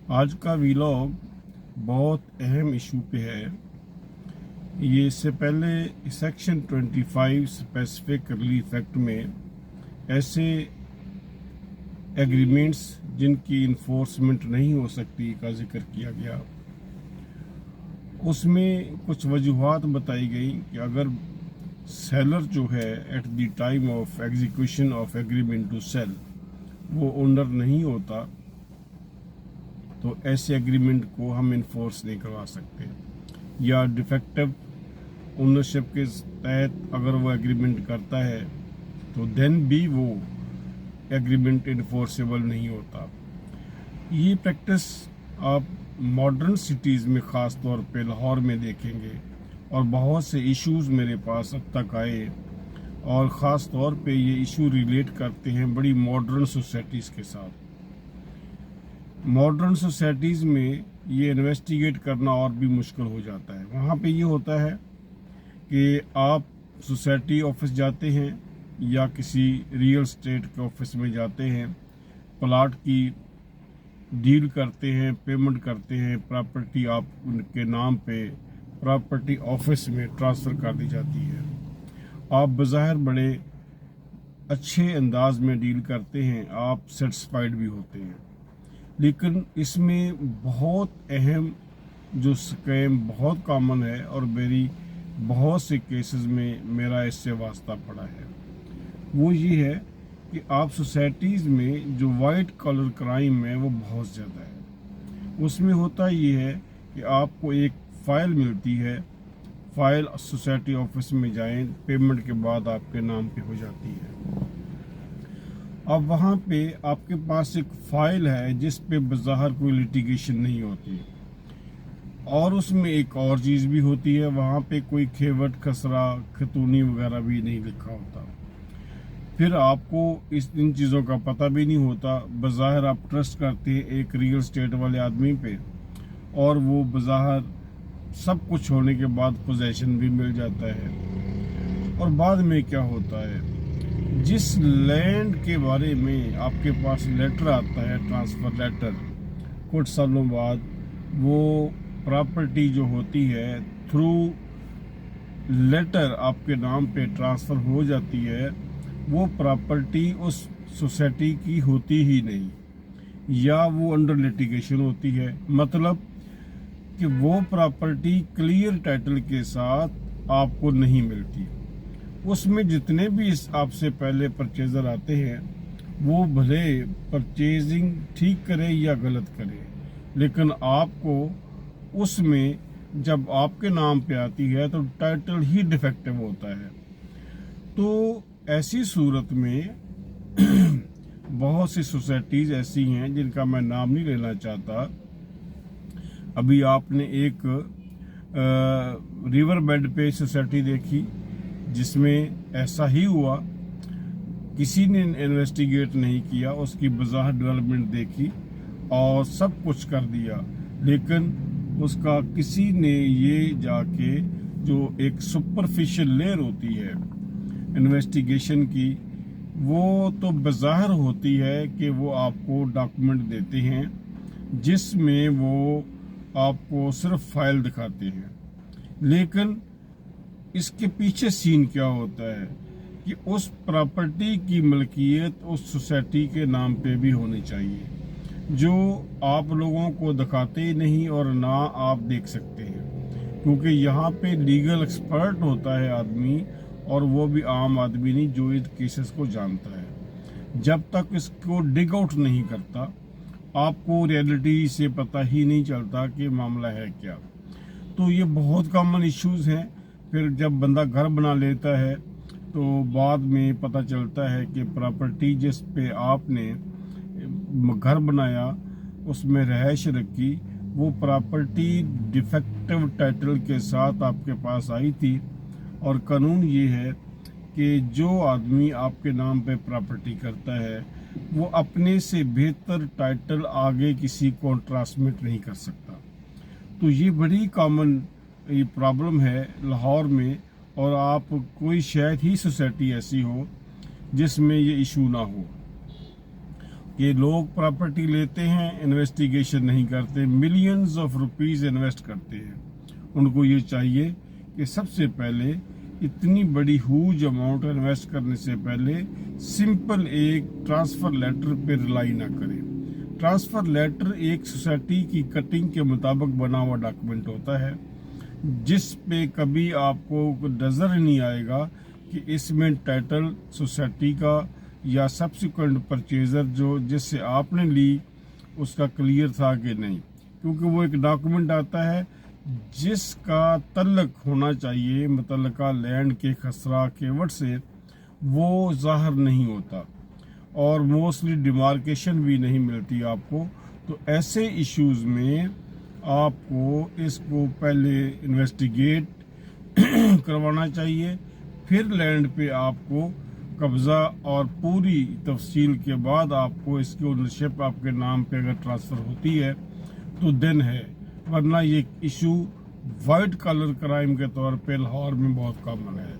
आज का वीलॉग बहुत अहम इशू पे है। ये इससे पहले सेक्शन 25 स्पेसिफिक रिलीफ एक्ट में ऐसे एग्रीमेंट्स जिनकी इन्फोर्समेंट नहीं हो सकती का जिक्र किया गया। उसमें कुछ वजूहात बताई गई कि अगर सेलर जो है at the time of execution of agreement to sell वो ओनर नहीं होता तो ऐसे एग्रीमेंट को हम इन्फोर्स नहीं करवा सकते, या डिफेक्टिव ओनरशिप के तहत अगर वो एग्रीमेंट करता है तो देन भी वो एग्रीमेंट इन्फोर्सेबल नहीं होता। ये प्रैक्टिस आप मॉडर्न सिटीज़ में ख़ास तौर पे लाहौर में देखेंगे, और बहुत से इश्यूज़ मेरे पास अब तक आए, और ख़ास तौर पे ये इशू रिलेट करते हैं बड़ी मॉडर्न सोसाइटीज़ के साथ। मॉडर्न सोसाइटीज़ में ये इन्वेस्टिगेट करना और भी मुश्किल हो जाता है। वहाँ पे ये होता है कि आप सोसाइटी ऑफिस जाते हैं या किसी रियल एस्टेट के ऑफिस में जाते हैं, प्लाट की डील करते हैं, पेमेंट करते हैं, प्रॉपर्टी आप उनके नाम पे प्रॉपर्टी ऑफिस में ट्रांसफ़र कर दी जाती है। आप बज़ाहिर बड़े अच्छे अंदाज में डील करते हैं, आप सेटिस्फाइड भी होते हैं, लेकिन इसमें बहुत अहम जो स्कैम बहुत कॉमन है और मेरी बहुत से केसेस में मेरा इससे वास्ता पड़ा है, वो ये है कि आप सोसाइटीज़ में जो वाइट कॉलर क्राइम है वो बहुत ज़्यादा है। उसमें होता ये है कि आपको एक फ़ाइल मिलती है, फ़ाइल सोसाइटी ऑफिस में जाएं, पेमेंट के बाद आपके नाम पे हो जाती है। अब वहाँ पे आपके पास एक फ़ाइल है जिस पे बज़ाहिर कोई लिटिगेशन नहीं होती, और उसमें एक और चीज़ भी होती है, वहाँ पे कोई खेवट खसरा खतूनी वगैरह भी नहीं लिखा होता। फिर आपको इन चीज़ों का पता भी नहीं होता। बज़ाहिर आप ट्रस्ट करते हैं एक रियल स्टेट वाले आदमी पे, और वो बज़ाहिर सब कुछ होने के बाद पोजेशन भी मिल जाता है। और बाद में क्या होता है, जिस लैंड के बारे में आपके पास लेटर आता है, ट्रांसफ़र लेटर, कुछ सालों बाद वो प्रॉपर्टी जो होती है थ्रू लेटर आपके नाम पे ट्रांसफ़र हो जाती है, वो प्रॉपर्टी उस सोसाइटी की होती ही नहीं, या वो अंडर लिटिगेशन होती है। मतलब कि वो प्रॉपर्टी क्लियर टाइटल के साथ आपको नहीं मिलती। उसमें जितने भी आपसे पहले परचेज़र आते हैं वो भले परचेजिंग ठीक करें या गलत करें, लेकिन आपको उसमें जब आपके नाम पे आती है तो टाइटल ही डिफेक्टिव होता है। तो ऐसी सूरत में बहुत सी सोसाइटीज़ ऐसी हैं जिनका मैं नाम नहीं लेना चाहता। अभी आपने एक रिवर बेड पे सोसाइटी देखी जिसमें ऐसा ही हुआ, किसी ने इन्वेस्टिगेट नहीं किया, उसकी बज़ाहिर डेवलपमेंट देखी और सब कुछ कर दिया, लेकिन उसका किसी ने ये जाके जो एक सुपरफिशियल लेयर होती है इन्वेस्टिगेशन की, वो तो बज़ाहिर होती है कि वो आपको डॉक्यूमेंट देते हैं जिसमें वो आपको सिर्फ फाइल दिखाते हैं, लेकिन इसके पीछे सीन क्या होता है कि उस प्रॉपर्टी की मलकियत उस सोसाइटी के नाम पे भी होनी चाहिए, जो आप लोगों को दिखाते ही नहीं और ना आप देख सकते हैं, क्योंकि यहाँ पे लीगल एक्सपर्ट होता है आदमी, और वो भी आम आदमी नहीं जो इस केसेस को जानता है। जब तक इसको डिग आउट नहीं करता आपको रियलिटी से पता ही नहीं चलता कि मामला है क्या। तो ये बहुत कॉमन इश्यूज़ हैं। फिर जब बंदा घर बना लेता है तो बाद में पता चलता है कि प्रॉपर्टी जिस पे आपने घर बनाया उसमें रहायश रखी, वो प्रॉपर्टी डिफेक्टिव टाइटल के साथ आपके पास आई थी। और कानून ये है कि जो आदमी आपके नाम पे प्रॉपर्टी करता है वो अपने से बेहतर टाइटल आगे किसी को ट्रांसमिट नहीं कर सकता। तो ये बड़ी कॉमन ये प्रॉब्लम है लाहौर में, और आप कोई शायद ही सोसाइटी ऐसी हो जिसमें ये इशू ना हो। کہ لوگ پراپرٹی لیتے ہیں، انویسٹیگیشن نہیں کرتے، ملینز آف روپیز انویسٹ کرتے ہیں۔ ان کو یہ چاہیے کہ سب سے پہلے اتنی بڑی ہیوج اماؤنٹ انویسٹ کرنے سے پہلے سمپل ایک ٹرانسفر لیٹر پہ ریلائی نہ کریں۔ ٹرانسفر لیٹر ایک سوسائٹی کی کٹنگ کے مطابق بنا ہوا ڈاکومنٹ ہوتا ہے، جس پہ کبھی آپ کو نظر نہیں آئے گا کہ اس میں ٹائٹل سوسائٹی کا یا سبسیکوینٹ پرچیزر جس سے آپ نے لی اس کا کلیئر تھا کہ نہیں، کیونکہ وہ ایک ڈاکومنٹ آتا ہے جس کا تعلق ہونا چاہیے متعلقہ لینڈ کے خسرہ کیوٹ سے، وہ ظاہر نہیں ہوتا اور موسٹلی ڈیمارکیشن بھی نہیں ملتی آپ کو۔ تو ایسے ایشوز میں آپ کو اس کو پہلے انویسٹیگیٹ کروانا چاہیے، پھر لینڈ پہ آپ کو قبضہ اور پوری تفصیل کے بعد آپ کو اس کی اونرشپ آپ کے نام پہ اگر ٹرانسفر ہوتی ہے تو دن ہے، ورنہ یہ ایشو وائٹ کالر کرائم کے طور پہ لاہور میں بہت کامن ہے۔